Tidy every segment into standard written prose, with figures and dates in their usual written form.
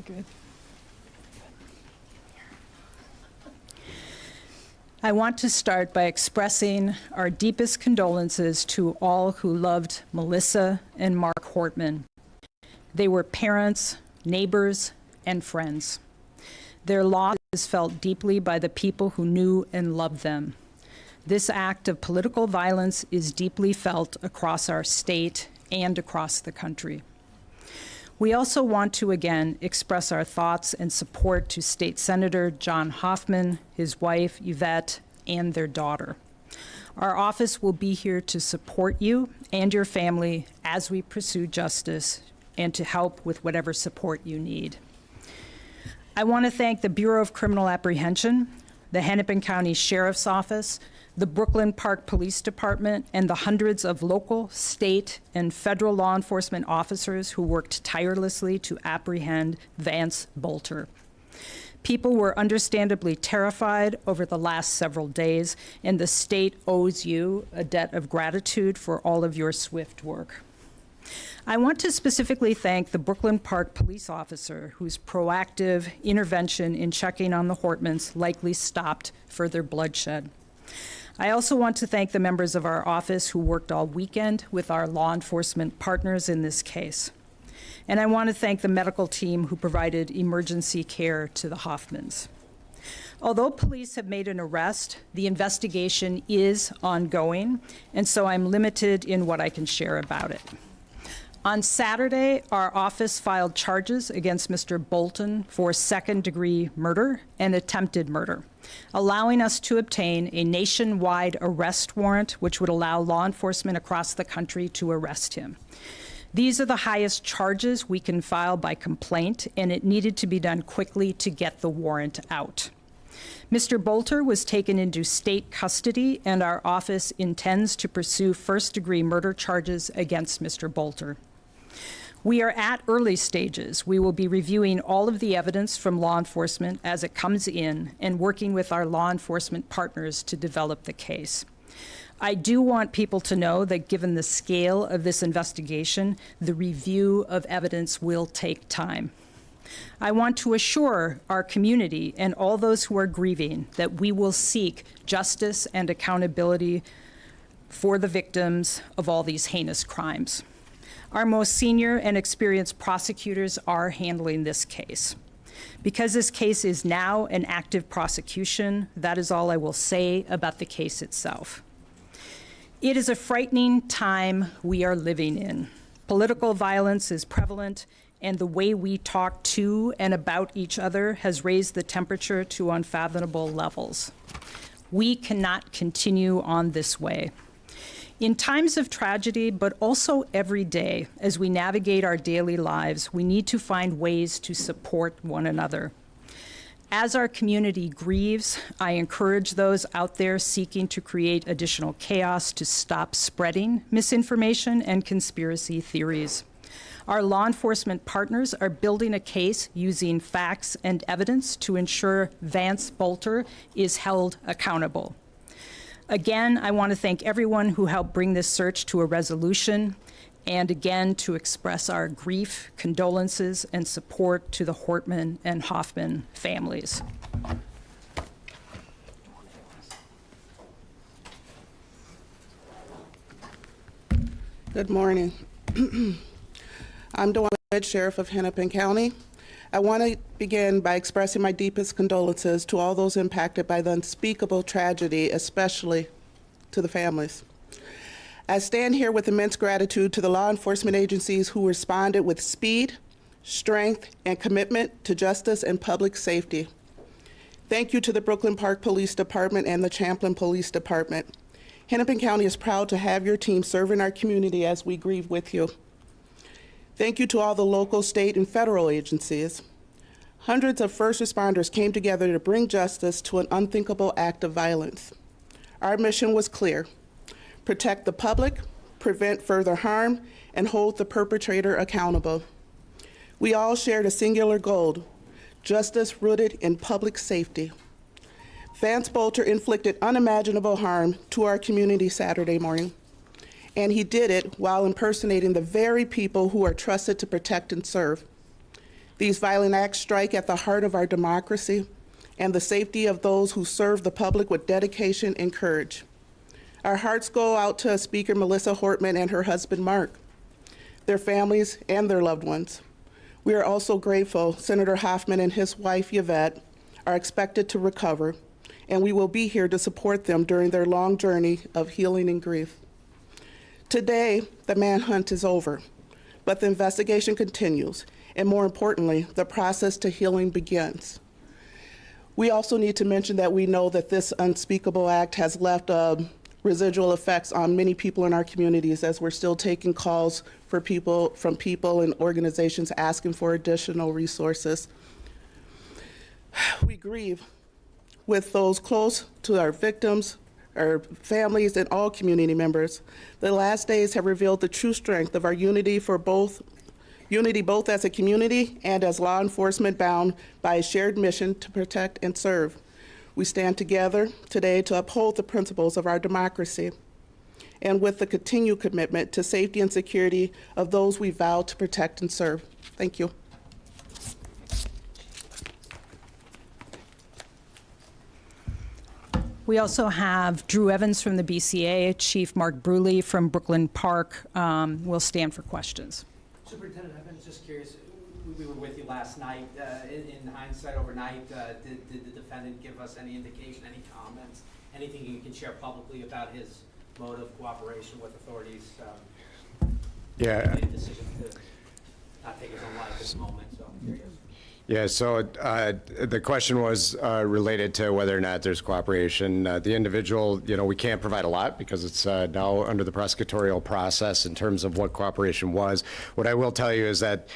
Good. I want to start by expressing our deepest condolences to all who loved Melissa and Mark Hortman. They were parents, neighbors, and friends. Their loss is felt deeply by the people who knew and loved them. This act of political violence is deeply felt across our state and across the country. We also want to again express our thoughts and support to State Senator John Hoffman, his wife Yvette, and their daughter. Our office will be here to support you and your family as we pursue justice and to help with whatever support you need. I want to thank the Bureau of Criminal Apprehension, the Hennepin County Sheriff's Office, the Brooklyn Park Police Department, and the hundreds of local, state, and federal law enforcement officers who worked tirelessly to apprehend Vance Boelter. People were understandably terrified over the last several days, and the state owes you a debt of gratitude for all of your swift work. I want to specifically thank the Brooklyn Park police officer whose proactive intervention in checking on the Hortmans likely stopped further bloodshed. I also want to thank the members of our office who worked all weekend with our law enforcement partners in this case. And I want to thank the medical team who provided emergency care to the Hoffmans. Although police have made an arrest, the investigation is ongoing, and so I'm limited in what I can share about it. On Saturday, our office filed charges against Mr. Boelter for second-degree murder and attempted murder, allowing us to obtain a nationwide arrest warrant, which would allow law enforcement across the country to arrest him. These are the highest charges we can file by complaint, and it needed to be done quickly to get the warrant out. Mr. Boelter was taken into state custody, and our office intends to pursue first-degree murder charges against Mr. Boelter. We are at early stages. We will be reviewing all of the evidence from law enforcement as it comes in and working with our law enforcement partners to develop the case. I do want people to know that given the scale of this investigation, the review of evidence will take time. I want to assure our community and all those who are grieving that we will seek justice and accountability for the victims of all these heinous crimes. Our most senior and experienced prosecutors are handling this case. Because this case is now an active prosecution, that is all I will say about the case itself. It is a frightening time we are living in. Political violence is prevalent, and the way we talk to and about each other has raised the temperature to unfathomable levels. We cannot continue on this way. In times of tragedy, but also every day, as we navigate our daily lives, we need to find ways to support one another. As our community grieves, I encourage those out there seeking to create additional chaos to stop spreading misinformation and conspiracy theories. Our law enforcement partners are building a case using facts and evidence to ensure Vance Boelter is held accountable. Again, I want to thank everyone who helped bring this search to a resolution, and again to express our grief, condolences, and support to the Hortman and Hoffman families. Good morning. I'm Dawn, Sheriff of Hennepin County. I want to begin by expressing my deepest condolences to all those impacted by the unspeakable tragedy, especially to the families. I stand here with immense gratitude to the law enforcement agencies who responded with speed, strength, and commitment to justice and public safety. Thank you to the Brooklyn Park Police Department and the Champlin Police Department. Hennepin County is proud to have your team serve in our community as we grieve with you. Thank you to all the local, state, and federal agencies. Hundreds of first responders came together to bring justice to an unthinkable act of violence. Our mission was clear: protect the public, prevent further harm, and hold the perpetrator accountable. We all shared a singular goal: justice rooted in public safety. Vance Boelter inflicted unimaginable harm to our community Saturday morning, and he did it while impersonating the very people who are trusted to protect and serve. These violent acts strike at the heart of our democracy and the safety of those who serve the public with dedication and courage. Our hearts go out to Speaker Melissa Hortman and her husband, Mark, their families, and their loved ones. We are also grateful Senator Hoffman and his wife, Yvette, are expected to recover, and we will be here to support them during their long journey of healing and grief. Today, the manhunt is over, but the investigation continues, and more importantly, the process to healing begins. We also need to mention that we know that this unspeakable act has left residual effects on many people in our communities, as we're still taking calls from people and organizations asking for additional resources. We grieve with those close to our victims, our families, and all community members. The last days have revealed the true strength of our unity both as a community and as law enforcement bound by a shared mission to protect and serve. We stand together today to uphold the principles of our democracy and with the continued commitment to safety and security of those we vow to protect and serve. Thank you. We also have Drew Evans from the BCA, Chief Mark Bruley from Brooklyn Park will stand for questions. Superintendent, I've been just curious, we were with you last night. In hindsight overnight, did the defendant give us any indication, any comments, anything you can share publicly about his mode of cooperation with authorities? Yeah. Made a decision to not take his own life at this moment, so I'm curious. Yeah, so the question was related to whether or not there's cooperation. The individual, we can't provide a lot because it's now under the prosecutorial process in terms of what cooperation was. What I will tell you is that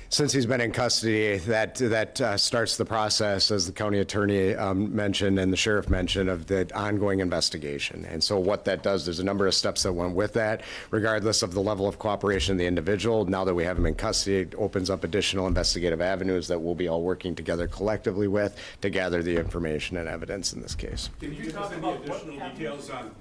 since he's been in custody, that starts the process, as the county attorney mentioned and the sheriff mentioned, of the ongoing investigation. And so what that does, there's a number of steps that went with that, regardless of the level of cooperation of the individual. Now that we have him in custody, it opens up additional investigative avenues that we'll be all working together collectively with to gather the information and evidence in this case. Can you give us any additional details on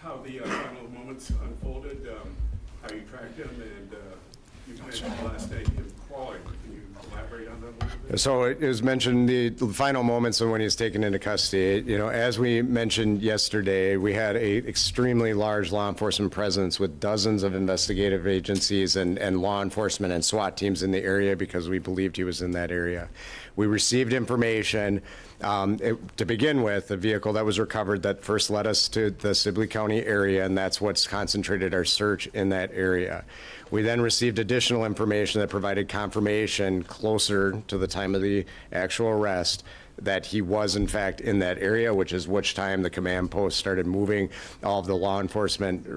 how the final moments unfolded, how you tracked him, and you mentioned last night him crawling. Can you elaborate on that a little bit? So it was mentioned the final moments of when he was taken into custody. As we mentioned yesterday, we had a extremely large law enforcement presence with dozens of investigative agencies and law enforcement and SWAT teams in the area because we believed he was in that area. We received information to begin with, a vehicle that was recovered that first led us to the Sibley County area, and that's what's concentrated our search in that area. We then received additional information that provided confirmation closer to the time of the actual arrest that he was in fact in that area, which time the command post started moving all of the law enforcement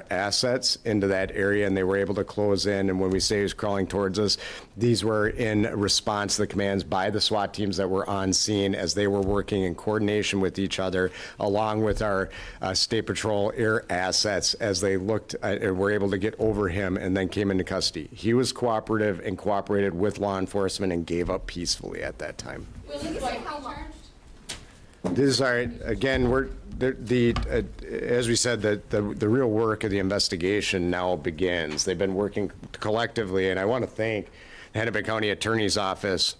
assets into that area, and they were able to close in. And when we say he was crawling towards us, these were in response to the commands by the SWAT teams that were on scene as they were working in coordination with each other, along with our State Patrol air assets as they looked and were able to get over him and then came into custody. He was cooperative and cooperated with law enforcement and gave up peacefully at that time. How charged? These are, again, as we said, the real work of the investigation now begins. They've been working collectively, and I want to thank the Hennepin County Attorney's Office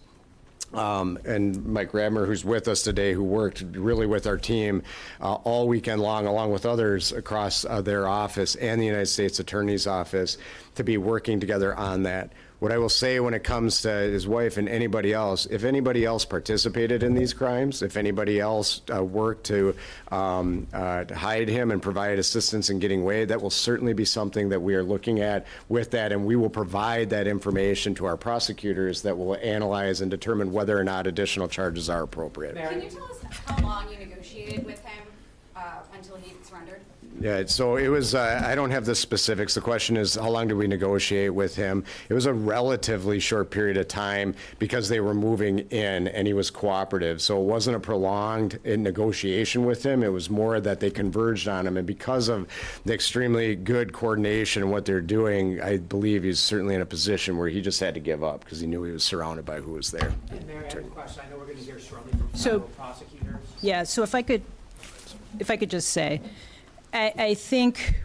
and Mike Radmer, who's with us today, who worked really with our team all weekend long, along with others across their office and the United States Attorney's Office, to be working together on that. What I will say when it comes to his wife and anybody else, if anybody else participated in these crimes, if anybody else worked to hide him and provide assistance in getting away, that will certainly be something that we are looking at with that, and we will provide that information to our prosecutors that will analyze and determine whether or not additional charges are appropriate. Can you tell us how long you negotiated with him until he surrendered? Yeah, so it was, I don't have the specifics. The question is, how long did we negotiate with him? It was a relatively short period of time because they were moving in and he was cooperative. So it wasn't a prolonged negotiation with him. It was more that they converged on him. And because of the extremely good coordination and what they're doing, I believe he's certainly in a position where he just had to give up because he knew he was surrounded by who was there. And Mary, I have a question. I know we're going to hear shortly from So- federal prosecutors. Yeah, so if I could just say, I think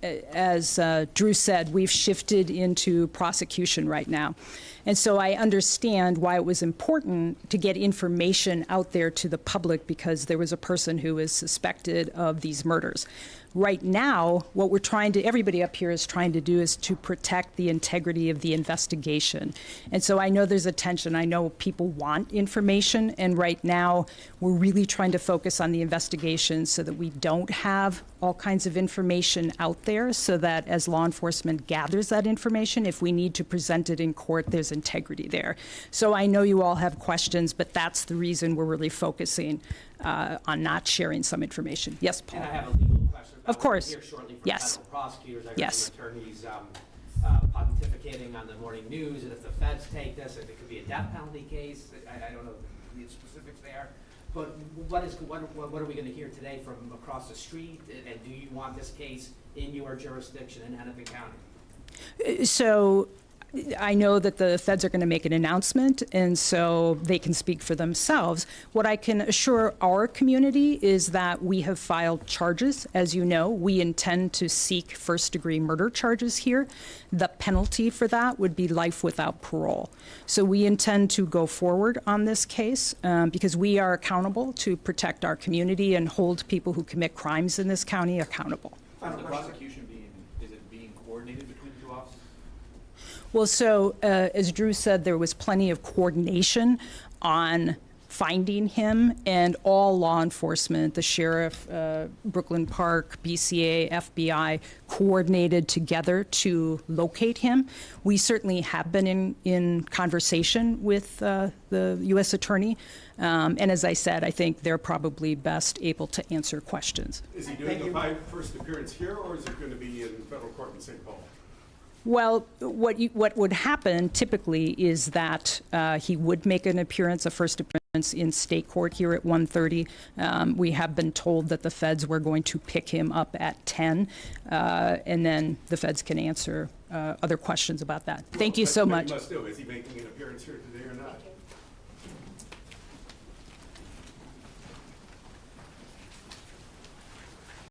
as Drew said, we've shifted into prosecution right now. And so I understand why it was important to get information out there to the public, because there was a person who was suspected of these murders. Right now, what we're trying to, everybody up here is trying to do, is to protect the integrity of the investigation. And so I know there's a tension. I know people want information, and right now we're really trying to focus on the investigation so that we don't have all kinds of information out there, so that as law enforcement gathers that information, if we need to present it in court, there's integrity there. So I know you all have questions, but that's the reason we're really focusing on not sharing some information. Yes, Paul? And I have a legal question. Of course. Here shortly from Yes. federal prosecutors. I heard Yes. some attorneys pontificating on the morning news, and if the feds take this, it could be a death penalty case. I don't know the specifics there. But what are we going to hear today from across the street? And do you want this case in your jurisdiction in Hennepin County? So I know that the feds are going to make an announcement, and so they can speak for themselves. What I can assure our community is that we have filed charges. As you know, we intend to seek first-degree murder charges here. The penalty for that would be life without parole. So we intend to go forward on this case because we are accountable to protect our community and hold people who commit crimes in this county accountable. Is the prosecution being coordinated between the two offices? Well, so as Drew said, there was plenty of coordination on finding him, and all law enforcement, the sheriff, Brooklyn Park, BCA, FBI, coordinated together to locate him. We certainly have been in conversation with the U.S. Attorney, and as I said, I think they're probably best able to answer questions. Is he doing the first appearance here, or is it going to be in federal court in St. Paul? Well, what would happen typically is that he would make an appearance, a first appearance in state court here at 1:30. We have been told that the feds were going to pick him up at 10, and then the feds can answer other questions about that. Thank you so much. He must do. Is he making an appearance here today or not?